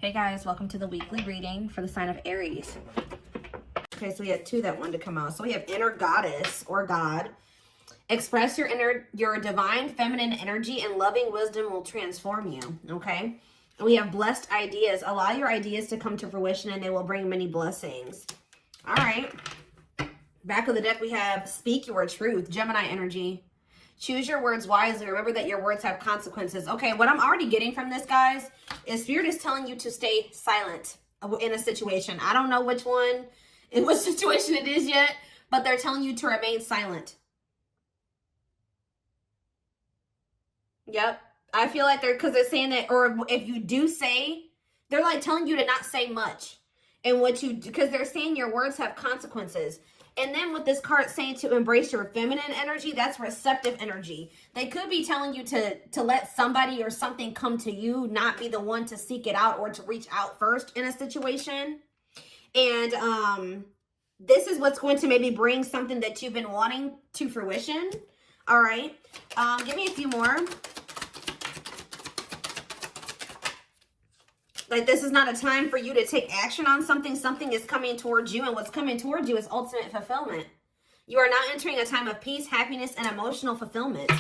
Hey guys, welcome to the weekly reading for the sign of Aries. Okay, so we had two that wanted to come out. So we have inner goddess or God. Express your divine feminine energy and loving wisdom will transform you, okay? And we have blessed ideas. Allow your ideas to come to fruition and they will bring many blessings. All right. Back of the deck, we have speak your truth, Gemini energy. Choose your words wisely. Remember that your words have consequences. Okay, what I'm already getting from this, guys, is Spirit is telling you to stay silent in a situation. I don't know which one, in what situation it is yet, but they're telling you to remain silent. Yep. I feel like because they're saying that, or if you do say, they're like telling you to not say much. And because they're saying your words have consequences. And then with this card saying to embrace your feminine energy, that's receptive energy. They could be telling you to let somebody or something come to you, not be the one to seek it out or to reach out first in a situation. And this is what's going to maybe bring something that you've been wanting to fruition. All right. Give me a few more. Like, this is not a time for you to take action on something. Something is coming towards you, and what's coming towards you is ultimate fulfillment. You are now entering a time of peace, happiness, and emotional fulfillment.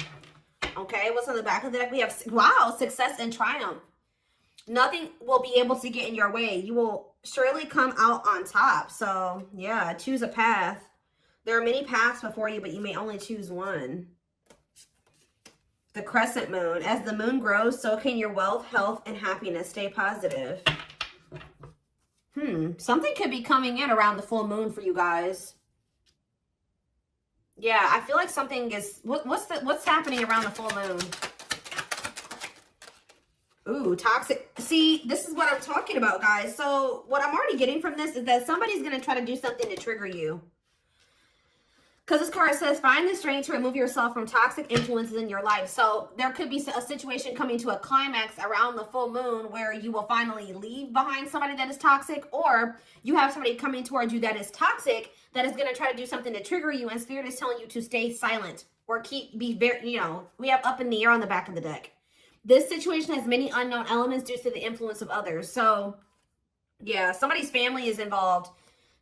Okay, what's on the back of the deck? We have, wow, success and triumph. Nothing will be able to get in your way. You will surely come out on top. So, yeah, choose a path. There are many paths before you, but you may only choose one. The crescent moon. As the moon grows, so can your wealth, health, and happiness. Stay positive. Something could be coming in around the full moon for you guys. Yeah, I feel like something is... What's happening around the full moon? Ooh, toxic. See, this is what I'm talking about, guys. So what I'm already getting from this is that somebody's going to try to do something to trigger you. Because this card says, find the strength to remove yourself from toxic influences in your life. So there could be a situation coming to a climax around the full moon where you will finally leave behind somebody that is toxic, or you have somebody coming towards you that is toxic that is going to try to do something to trigger you, and Spirit is telling you to stay silent or be very, we have up in the air on the back of the deck. This situation has many unknown elements due to the influence of others. So yeah, somebody's family is involved.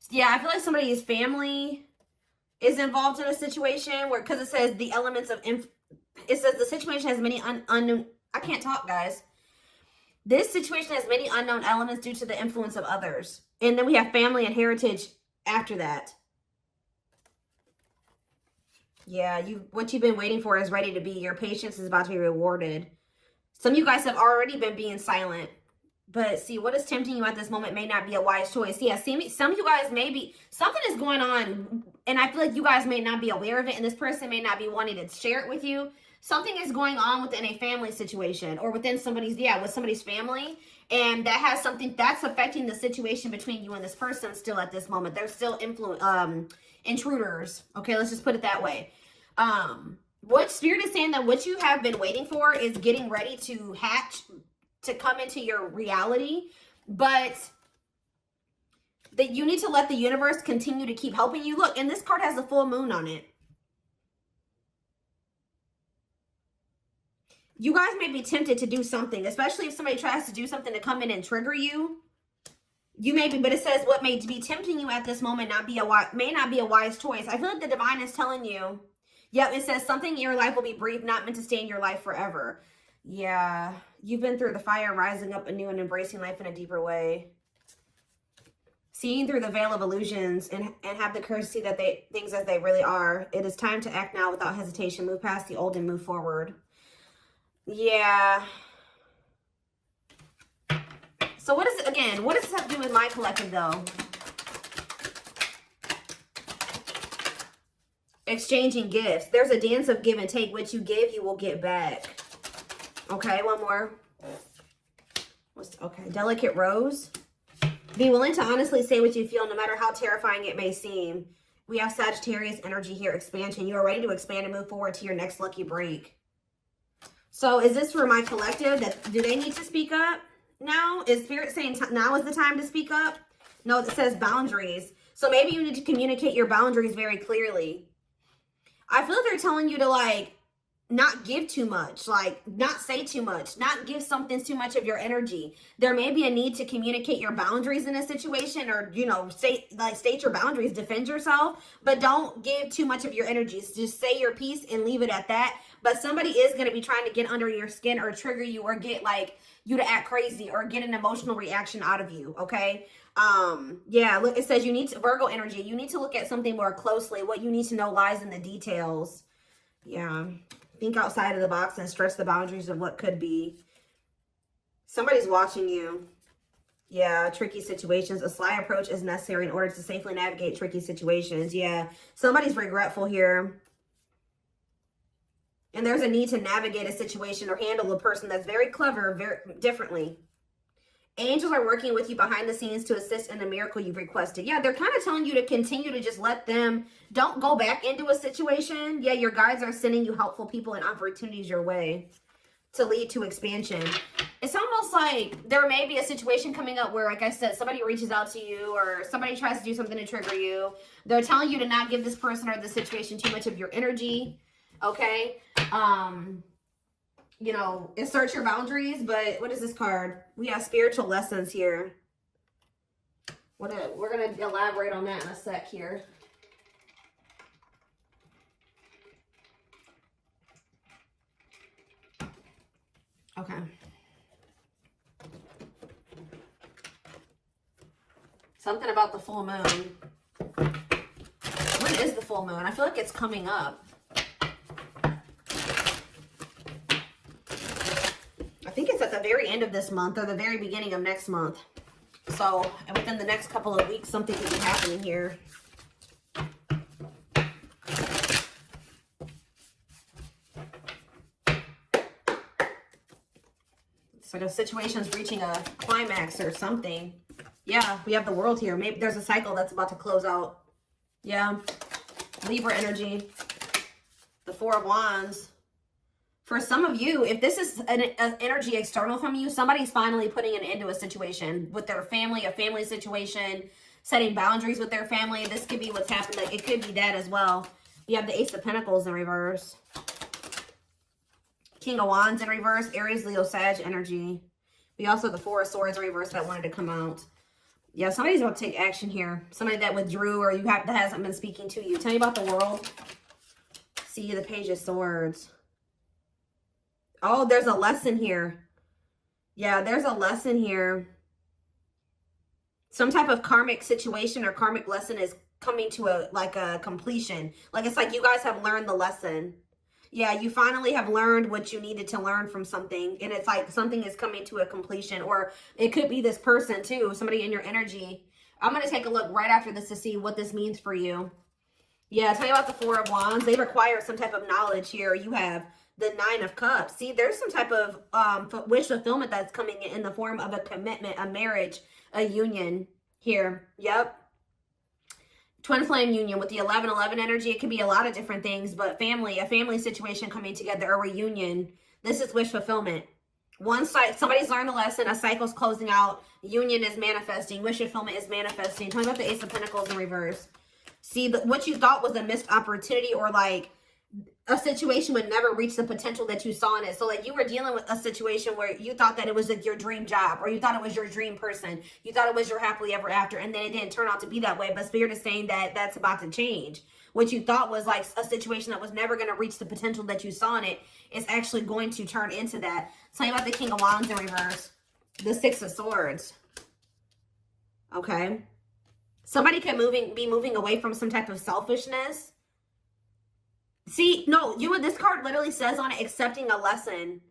Yeah, I feel like somebody's family is involved in a situation where, because it says the elements of, it says the situation has many unknown, I can't talk, guys. This situation has many unknown elements due to the influence of others. And then we have family and heritage after that. Yeah, what you've been waiting for is ready to be. Your patience is about to be rewarded. Some of you guys have already been being silent. But see, what is tempting you at this moment may not be a wise choice. Yeah, see, some of you guys may be, something is going on, and I feel like you guys may not be aware of it, and this person may not be wanting to share it with you. Something is going on within a family situation, or within somebody's, with somebody's family, and that has something that's affecting the situation between you and this person still at this moment. They're still intruders. Okay, let's just put it that way. What Spirit is saying that what you have been waiting for is getting ready to hatch, to come into your reality, but that you need to let the universe continue to keep helping you. Look, and this card has the full moon on it. You guys may be tempted to do something, especially if somebody tries to do something to come in and trigger you. You may be, but it says what may be tempting you at this moment may not be a wise choice. I feel like the divine is telling you, it says something in your life will be brief, not meant to stay in your life forever. Yeah, you've been through the fire, rising up anew and embracing life in a deeper way. Seeing through the veil of illusions and have the courage to see that things as they really are. It is time to act now without hesitation. Move past the old and move forward. Yeah. So what is it, again, what does this have to do with my collective, though? Exchanging gifts. There's a dance of give and take. What you give, you will get back. Okay, one more. Okay, delicate rose. Be willing to honestly say what you feel, no matter how terrifying it may seem. We have Sagittarius energy here, expansion. You are ready to expand and move forward to your next lucky break. So is this for my collective? Do they need to speak up now? Is Spirit saying now is the time to speak up? No, it says boundaries. So maybe you need to communicate your boundaries very clearly. I feel like they're telling you to, like, not give too much, like not say too much, not give something too much of your energy. There may be a need to communicate your boundaries in a situation, or, you know, state your boundaries, defend yourself, but don't give too much of your energy. Just say your piece and leave it at that. But somebody is going to be trying to get under your skin or trigger you or get like you to act crazy or get an emotional reaction out of you. Okay. Yeah, look, it says you need to, Virgo energy, you need to look at something more closely. What you need to know lies in the details. Yeah. Think outside of the box and stretch the boundaries of what could be. Somebody's watching you. Yeah, tricky situations. A sly approach is necessary in order to safely navigate tricky situations. Yeah, somebody's regretful here. And there's a need to navigate a situation or handle a person that's very clever, very differently. Angels are working with you behind the scenes to assist in the miracle you've requested. Yeah, they're kind of telling you to continue to just let them, don't go back into a situation. Yeah, your guides are sending you helpful people and opportunities your way to lead to expansion. It's almost like there may be a situation coming up where, like I said, somebody reaches out to you or somebody tries to do something to trigger you. They're telling you to not give this person or the situation too much of your energy. Okay. You know, assert your boundaries, but what is this card? We have spiritual lessons here. We're going to elaborate on that in a sec here. Okay. Something about the full moon. When is the full moon? I feel like it's coming up. I think it's at the very end of this month or the very beginning of next month. So within the next couple of weeks, something could be happening here. It's like a situation's reaching a climax or something. Yeah, we have the world here. Maybe there's a cycle that's about to close out. Yeah. Libra energy. The Four of Wands. For some of you, if this is an energy external from you, somebody's finally putting an end to a situation with their family, a family situation, setting boundaries with their family. This could be what's happened. Like, it could be that as well. You have the Ace of Pentacles in reverse. King of Wands in reverse. Aries, Leo, Sag energy. We also have the Four of Swords in reverse that wanted to come out. Yeah, somebody's about to take action here. Somebody that withdrew or that hasn't been speaking to you. Tell me about the world. See the Page of Swords. Oh, there's a lesson here. Yeah, there's a lesson here. Some type of karmic situation or karmic lesson is coming to a completion. Like, it's like you guys have learned the lesson. Yeah, you finally have learned what you needed to learn from something. And it's like something is coming to a completion. Or it could be this person too, somebody in your energy. I'm going to take a look right after this to see what this means for you. Yeah, tell you about the Four of Wands. They require some type of knowledge here. You have the Nine of Cups. See, there's some type of wish fulfillment that's coming in the form of a commitment, a marriage, a union here. Yep. Twin flame union with the 11-11 energy. It could be a lot of different things, but family, a family situation coming together, a reunion. This is wish fulfillment. One side, somebody's learned the lesson, a cycle's closing out, union is manifesting, wish fulfillment is manifesting. Tell me about the Ace of Pentacles in reverse. See, what you thought was a missed opportunity or like a situation would never reach the potential that you saw in it. So like you were dealing with a situation where you thought that it was like your dream job or you thought it was your dream person. You thought it was your happily ever after, and then it didn't turn out to be that way. But Spirit is saying that that's about to change. What you thought was like a situation that was never going to reach the potential that you saw in it is actually going to turn into that. Tell me about the King of Wands in reverse. The Six of Swords. Okay. Somebody could be moving away from some type of selfishness. See, no, this card literally says on it, accepting a lesson.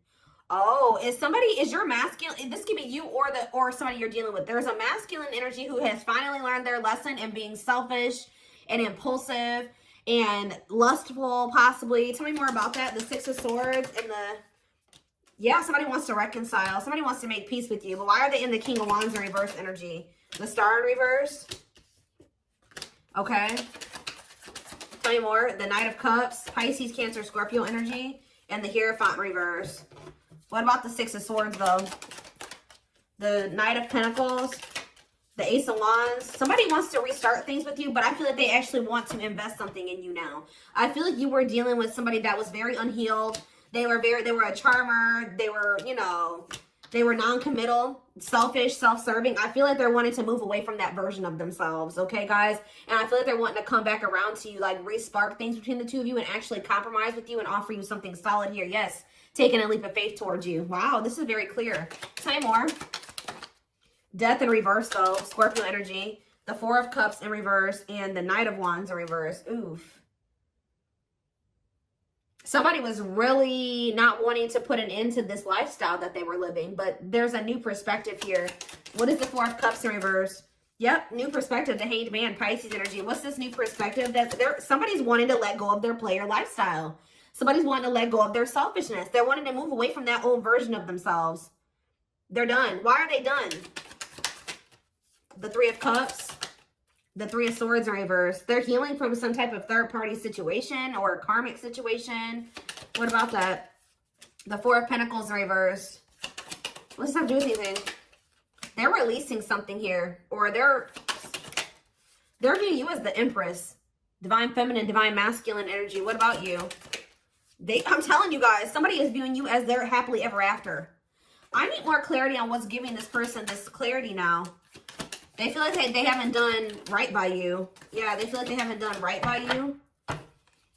Oh, is your masculine, this could be you or somebody you're dealing with. There's a masculine energy who has finally learned their lesson in being selfish and impulsive and lustful, possibly. Tell me more about that. The Six of Swords and yeah, somebody wants to reconcile. Somebody wants to make peace with you. But why are they in the King of Wands in reverse energy? The Star in reverse. Okay. Tell me more. The Knight of Cups, Pisces, Cancer, Scorpio energy, and the Hierophant reverse. What about the Six of Swords, though? The Knight of Pentacles, the Ace of Wands. Somebody wants to restart things with you, but I feel like they actually want to invest something in you now. I feel like you were dealing with somebody that was very unhealed, They were a charmer. They were, you know, they were non-committal, selfish, self-serving. I feel like they're wanting to move away from that version of themselves, okay, guys? And I feel like they're wanting to come back around to you, like re-spark things between the two of you and actually compromise with you and offer you something solid here. Yes, taking a leap of faith towards you. Wow, this is very clear. Tell me more. Death in reverse, though. Scorpio energy. The Four of Cups in reverse and the Knight of Wands in reverse. Oof. Somebody was really not wanting to put an end to this lifestyle that they were living, but there's a new perspective here. What is the Four of Cups in reverse? Yep, new perspective, the Hanged Man, Pisces energy. What's this new perspective? That somebody's wanting to let go of their player lifestyle. Somebody's wanting to let go of their selfishness. They're wanting to move away from that old version of themselves. They're done. Why are they done? The Three of Cups. The Three of Swords in reverse. They're healing from some type of third-party situation or a karmic situation. What about that? The Four of Pentacles in reverse. What does that have to do with anything? They're releasing something here. Or they're viewing you as the Empress. Divine Feminine, Divine Masculine energy. What about you? I'm telling you guys, somebody is viewing you as their happily ever after. I need more clarity on what's giving this person this clarity now. They feel like they haven't done right by you. Yeah, they feel like they haven't done right by you.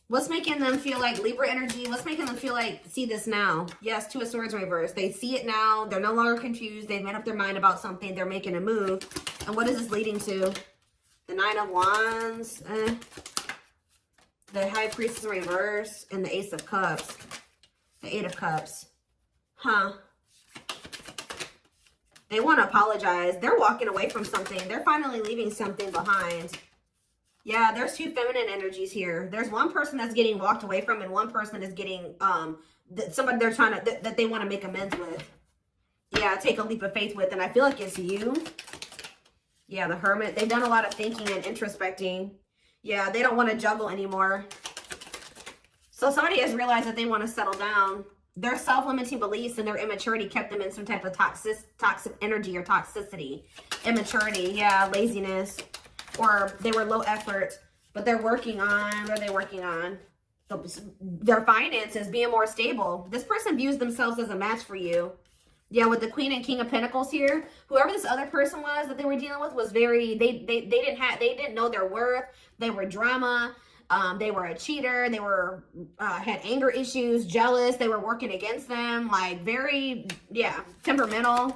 What's making them feel like Libra energy? What's making them feel like, see this now? Yes, Two of Swords reverse. They see it now. They're no longer confused. They've made up their mind about something. They're making a move. And what is this leading to? The Nine of Wands. The High Priestess in reverse. And the Ace of Cups. The Eight of Cups. Huh. They want to apologize. They're walking away from something. They're finally leaving something behind. Yeah, there's two feminine energies here. There's one person that's getting walked away from and one person is getting, somebody they're trying to, that they want to make amends with. Yeah, take a leap of faith with. And I feel like it's you. Yeah, the Hermit. They've done a lot of thinking and introspecting. Yeah, they don't want to juggle anymore. So somebody has realized that they want to settle down. Their self-limiting beliefs and their immaturity kept them in some type of toxic energy or toxicity. Immaturity, yeah, laziness. Or they were low effort, but they're working on, what are they working on? Their finances, being more stable. This person views themselves as a match for you. Yeah, with the Queen and King of Pentacles here, whoever this other person was that they were dealing with was very, they didn't know their worth. They were drama. They were a cheater. They were, had anger issues, jealous. They were working against them. Like very, yeah, temperamental.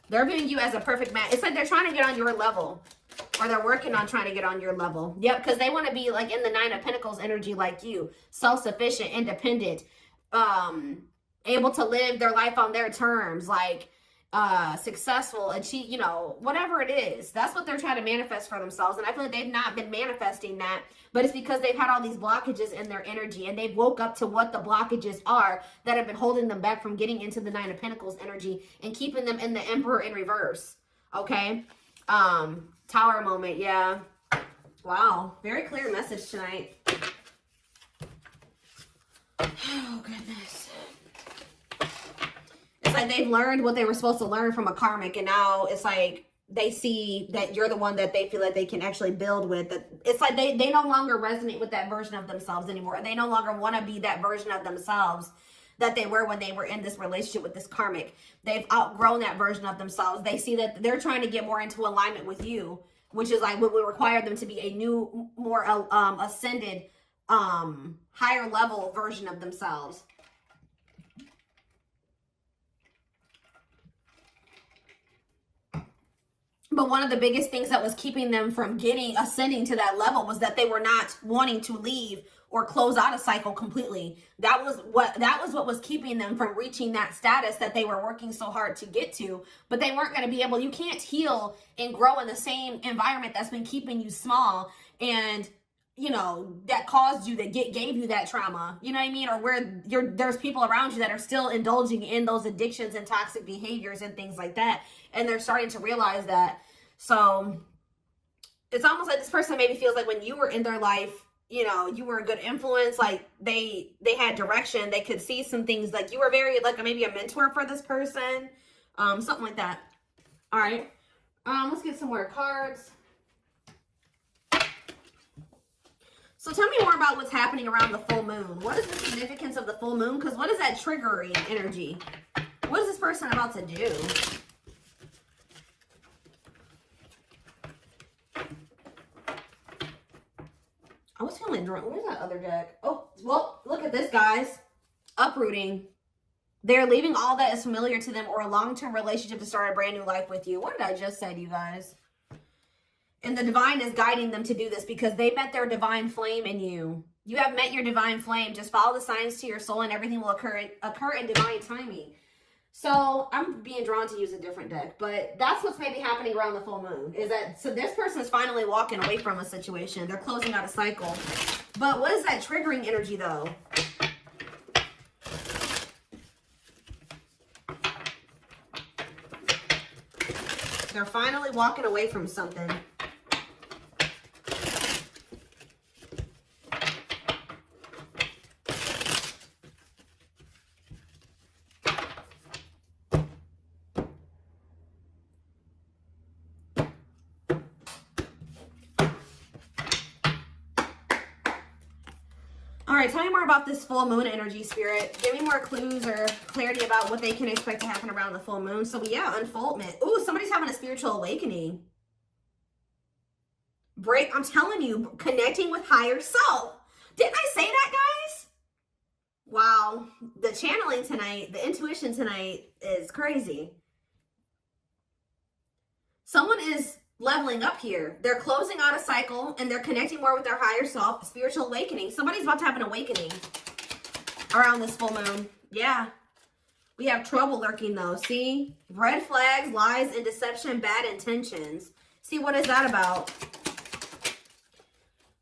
They're viewing you as a perfect match. It's like they're trying to get on your level. Or they're working on trying to get on your level. Yep, because they want to be like in the Nine of Pentacles energy like you. Self-sufficient, independent. Able to live their life on their terms. Like, successful, achieve, you know, whatever it is. That's what they're trying to manifest for themselves. And I feel like they've not been manifesting that. But it's because they've had all these blockages in their energy. And they've woke up to what the blockages are that have been holding them back from getting into the Nine of Pentacles energy. And keeping them in the Emperor in reverse. Okay? Tower moment, yeah. Wow, very clear message tonight. Oh, goodness. It's like they've learned what they were supposed to learn from a karmic, and now it's like they see that you're the one that they feel like they can actually build with. It's like they no longer resonate with that version of themselves anymore. They no longer want to be that version of themselves that they were when they were in this relationship with this karmic. They've outgrown that version of themselves. They see that they're trying to get more into alignment with you, which is like what would require them to be a new, more ascended, higher level version of themselves. But one of the biggest things that was keeping them from ascending to that level was that they were not wanting to leave or close out a cycle completely. That was what was keeping them from reaching that status that they were working so hard to get to. But they weren't going to be able, you can't heal and grow in the same environment that's been keeping you small and, you know, that caused you, that gave you that trauma. You know what I mean? Or where there's people around you that are still indulging in those addictions and toxic behaviors and things like that. And they're starting to realize that. So it's almost like this person maybe feels like when you were in their life, you know, you were a good influence, like they had direction, they could see some things, like you were very, like maybe a mentor for this person, something like that. All right, let's get some more cards. So So tell me more about what's happening around the full moon. What is the significance of the full moon? Because what is that triggering energy? What is this person about to do? I was feeling drunk. Where's that other deck? Oh, well, look at this, guys. Uprooting. They're leaving all that is familiar to them or a long-term relationship to start a brand new life with you. What did I just say to you guys? And the divine is guiding them to do this because they met their divine flame in you. You have met your divine flame. Just follow the signs to your soul and everything will occur in divine timing. So I'm being drawn to use a different deck, but that's what's maybe happening around the full moon is that, so this person is finally walking away from a situation. They're closing out a cycle. But what is that triggering energy though? They're finally walking away from something. All right, tell me more about this full moon energy, Spirit. Give me more clues or clarity about what they can expect to happen around the full moon. So yeah, unfoldment. Ooh, somebody's having a spiritual awakening. I'm telling you, connecting with higher self. Didn't I say that, guys? Wow, the channeling tonight, the intuition tonight is crazy. Someone is leveling up here. They're closing out a cycle and they're connecting more with their higher self. Spiritual awakening. Somebody's about to have an awakening around this full moon. Yeah. We have trouble lurking though. See? Red flags, lies, and deception, bad intentions. See, what is that about?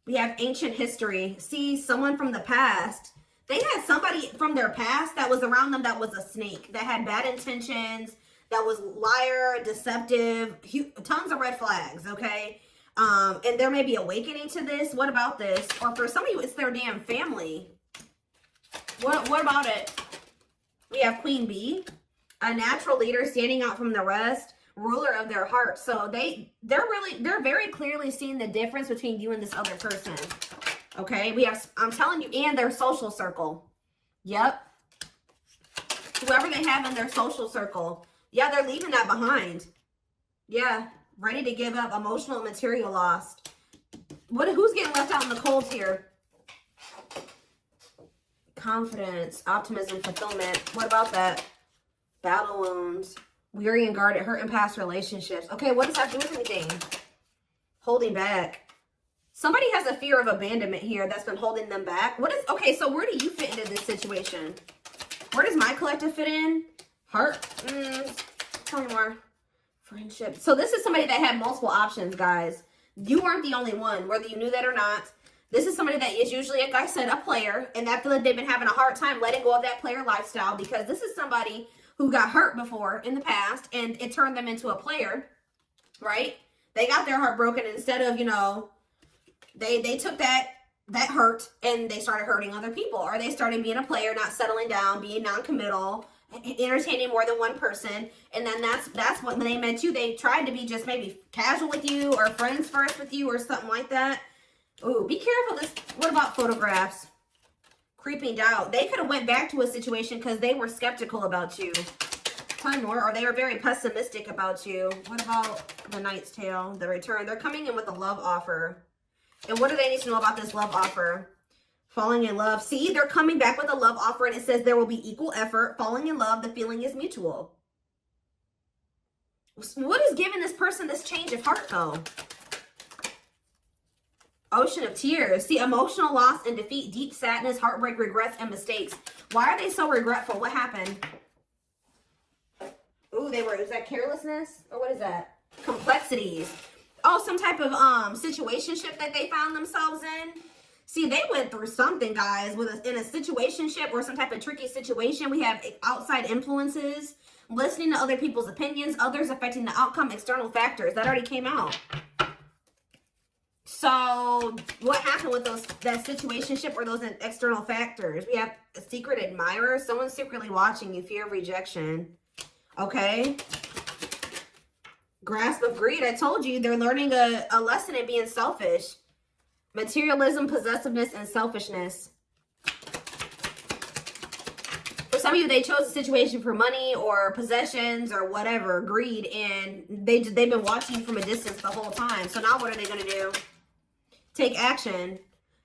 We have ancient history. See, someone from the past. They had somebody from their past that was around them that was a snake, that had bad intentions, that was liar, deceptive, tons of red flags, okay? And there may be awakening to this. What about this? Or for some of you, it's their damn family. What about it? We have Queen Bee, a natural leader standing out from the rest, ruler of their heart. So they're very clearly seeing the difference between you and this other person. Okay, we have, I'm telling you, and their social circle. Yep. Whoever they have in their social circle. Yeah, they're leaving that behind. Yeah, ready to give up, emotional and material loss. Who's getting left out in the cold here? Confidence, optimism, fulfillment. What about that? Battle wounds, weary and guarded, hurt in past relationships. Okay, what does that do with anything? Holding back. Somebody has a fear of abandonment here that's been holding them back. Okay, so where do you fit into this situation? Where does my collective fit in? Heart? Tell me more. Friendship. So this is somebody that had multiple options, guys. You aren't the only one, whether you knew that or not. This is somebody that is usually, like I said, a player, and I feel like they've been having a hard time letting go of that player lifestyle because this is somebody who got hurt before in the past, and it turned them into a player, right? They got their heart broken instead of, they took that hurt and they started hurting other people, or they started being a player, not settling down, being non-committal, entertaining more than one person. And then that's when they met you. They tried to be just maybe casual with you or friends first with you or something like that. Ooh, be careful. What about photographs? Creeping doubt. They could have went back to a situation because they were skeptical about you. Tell me more. Or they were very pessimistic about you. What about the Knight's Tale, the return? They're coming in with a love offer. And what do they need to know about this love offer? Falling in love. See, they're coming back with a love offer, and it says there will be equal effort. Falling in love, the feeling is mutual. What is giving this person this change of heart, though? Ocean of tears. See, emotional loss and defeat, deep sadness, heartbreak, regrets, and mistakes. Why are they so regretful? What happened? Ooh, is that carelessness? Or what is that? Complexities. Oh, some type of situationship that they found themselves in. See, they went through something, guys, in a situationship or some type of tricky situation. We have outside influences, listening to other people's opinions, others affecting the outcome, external factors. That already came out. So what happened with that situationship or those external factors? We have a secret admirer, someone secretly watching you, fear of rejection. Okay. Grasp of greed. I told you they're learning a lesson in being selfish. Materialism, possessiveness, and selfishness. For some of you, they chose a situation for money or possessions or whatever, greed, and they've been watching from a distance the whole time. So now what are they going to do? Take action.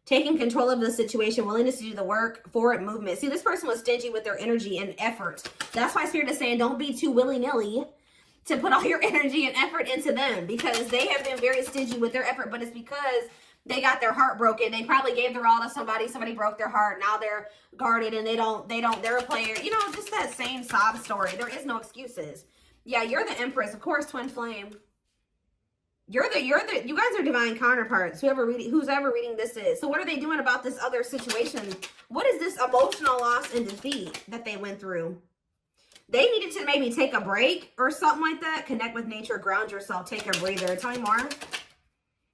Taking control of the situation, willingness to do the work, forward movement. See, this person was stingy with their energy and effort. That's why Spirit is saying don't be too willy-nilly to put all your energy and effort into them, because they have been very stingy with their effort, but it's because they got their heart broken. They probably gave their all to somebody. Somebody broke their heart. Now they're guarded and they're a player. You know, just that same sob story. There is no excuses. Yeah, you're the Empress. Of course, Twin Flame. You guys are divine counterparts. Who's ever reading this is. So what are they doing about this other situation? What is this emotional loss and defeat that they went through? They needed to maybe take a break or something like that. Connect with nature, ground yourself, take a breather. Tell me more.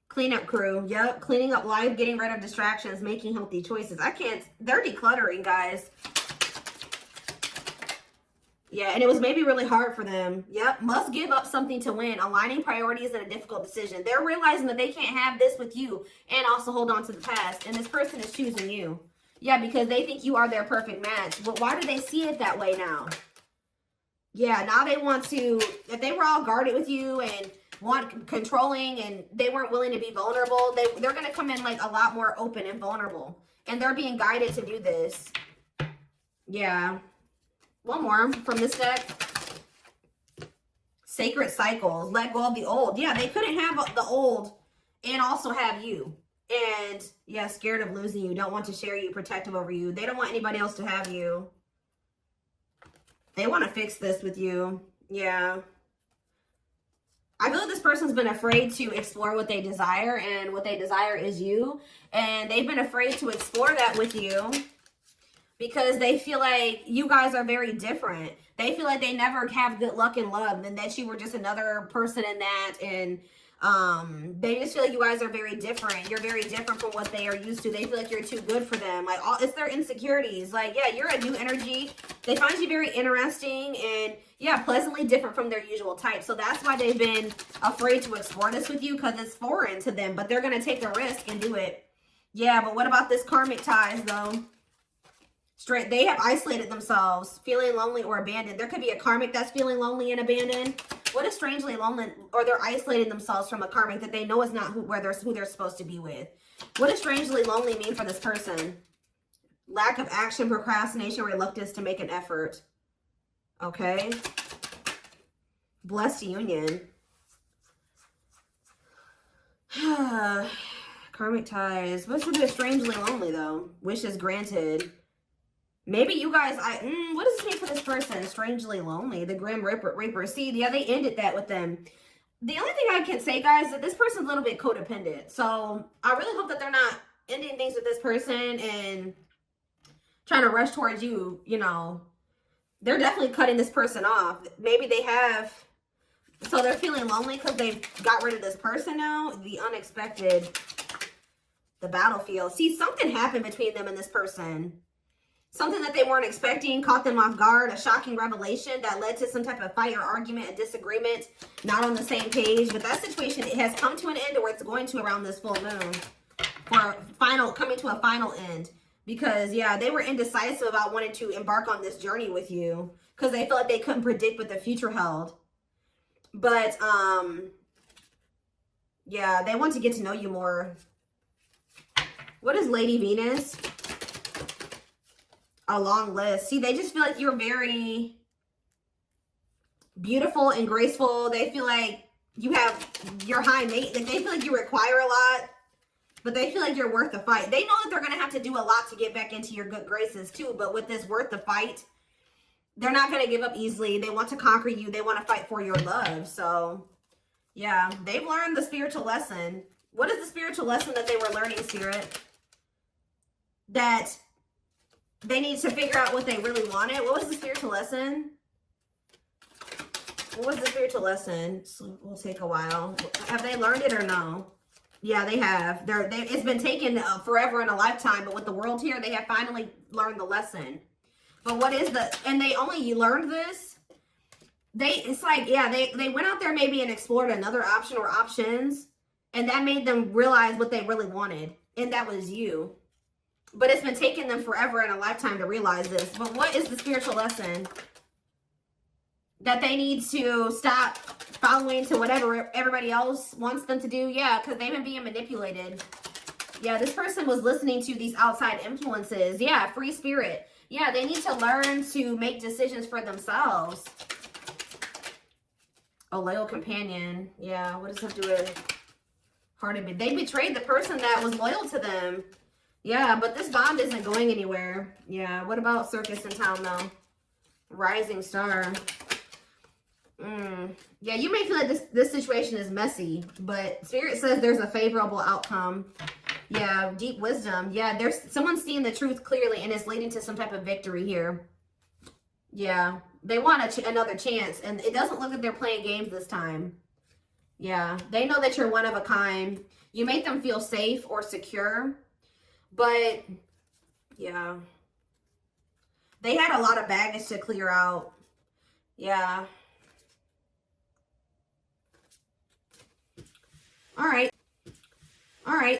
Cleanup crew. Yep. Cleaning up life, getting rid of distractions, making healthy choices. They're decluttering, guys. Yeah, and it was maybe really hard for them. Yep. Must give up something to win. Aligning priorities in a difficult decision. They're realizing that they can't have this with you and also hold on to the past. And this person is choosing you. Yeah, because they think you are their perfect match. But why do they see it that way now? Yeah, now they want to, if they were all guarded with you and want controlling and they weren't willing to be vulnerable, they're going to come in like a lot more open and vulnerable. And they're being guided to do this. Yeah. One more from this deck. Sacred cycles. Let go of the old. Yeah, they couldn't have the old and also have you. And yeah, scared of losing you. Don't want to share you. Protective over you. They don't want anybody else to have you. They want to fix this with you. Yeah. I feel like this person's been afraid to explore what they desire, and what they desire is you. And they've been afraid to explore that with you because they feel like you guys are very different. They feel like they never have good luck in love and that you were just another person in that. And they just feel like you guys are very different. You're very different from what they are used to. They feel like you're too good for them. Like, it's their insecurities. Like, yeah, you're a new energy. They find you very interesting and, yeah, pleasantly different from their usual type. So that's why they've been afraid to explore this with you, because it's foreign to them. But they're going to take a risk and do it. Yeah, but what about this karmic ties, though? They have isolated themselves, feeling lonely or abandoned. There could be a karmic that's feeling lonely and abandoned. What is strangely lonely, or they're isolating themselves from a karmic that they know is not who they're supposed to be with. What does strangely lonely mean for this person? Lack of action, procrastination, reluctance to make an effort. Okay. Blessed union. Karmic ties. What's with strangely lonely, though? Wishes granted. Maybe you guys, what does this mean for this person? Strangely lonely. The Grim Reaper. See, yeah, they ended that with them. The only thing I can say, guys, is that this person's a little bit codependent. So I really hope that they're not ending things with this person and trying to rush towards you, you know. They're definitely cutting this person off. Maybe they have, so they're feeling lonely because they've got rid of this person now. The unexpected, the battlefield. See, something happened between them and this person. Something that they weren't expecting caught them off guard, a shocking revelation that led to some type of fight or argument, a disagreement, not on the same page. But that situation, it has come to an end, or it's going to around this full moon, for coming to a final end. Because, yeah, they were indecisive about wanting to embark on this journey with you because they felt like they couldn't predict what the future held. But, yeah, they want to get to know you more. What is Lady Venus? A long list. See, they just feel like you're very beautiful and graceful. They feel like you have your high maintenance. They feel like you require a lot, but they feel like you're worth the fight. They know that they're going to have to do a lot to get back into your good graces too, but with this worth the fight, they're not going to give up easily. They want to conquer you. They want to fight for your love. So, yeah, they've learned the spiritual lesson. What is the spiritual lesson that they were learning, Spirit? That they need to figure out what they really wanted. What was the spiritual lesson? What was the spiritual lesson? So we'll take a while. Have they learned it or no? Yeah, they have. It's been taken forever and a lifetime, but with the world here, they have finally learned the lesson. But what is and they only learned this. It's like, yeah, they went out there maybe and explored another option or options, and that made them realize what they really wanted. And that was you. But it's been taking them forever and a lifetime to realize this. But what is the spiritual lesson? That they need to stop following to whatever everybody else wants them to do? Yeah, because they've been being manipulated. Yeah, this person was listening to these outside influences. Yeah, free spirit. Yeah, they need to learn to make decisions for themselves. A loyal companion. Yeah, what does that do with hearted? They betrayed the person that was loyal to them. Yeah, but this bond isn't going anywhere. Yeah, what about circus in town though? Rising star. Yeah, you may feel like this situation is messy, but Spirit says there's a favorable outcome. Yeah, deep wisdom. Yeah, there's someone seeing the truth clearly and it's leading to some type of victory here. Yeah, they want another chance, and it doesn't look like they're playing games this time. Yeah, they know that you're one of a kind. You make them feel safe or secure, but yeah, they had a lot of baggage to clear out. Yeah. All right.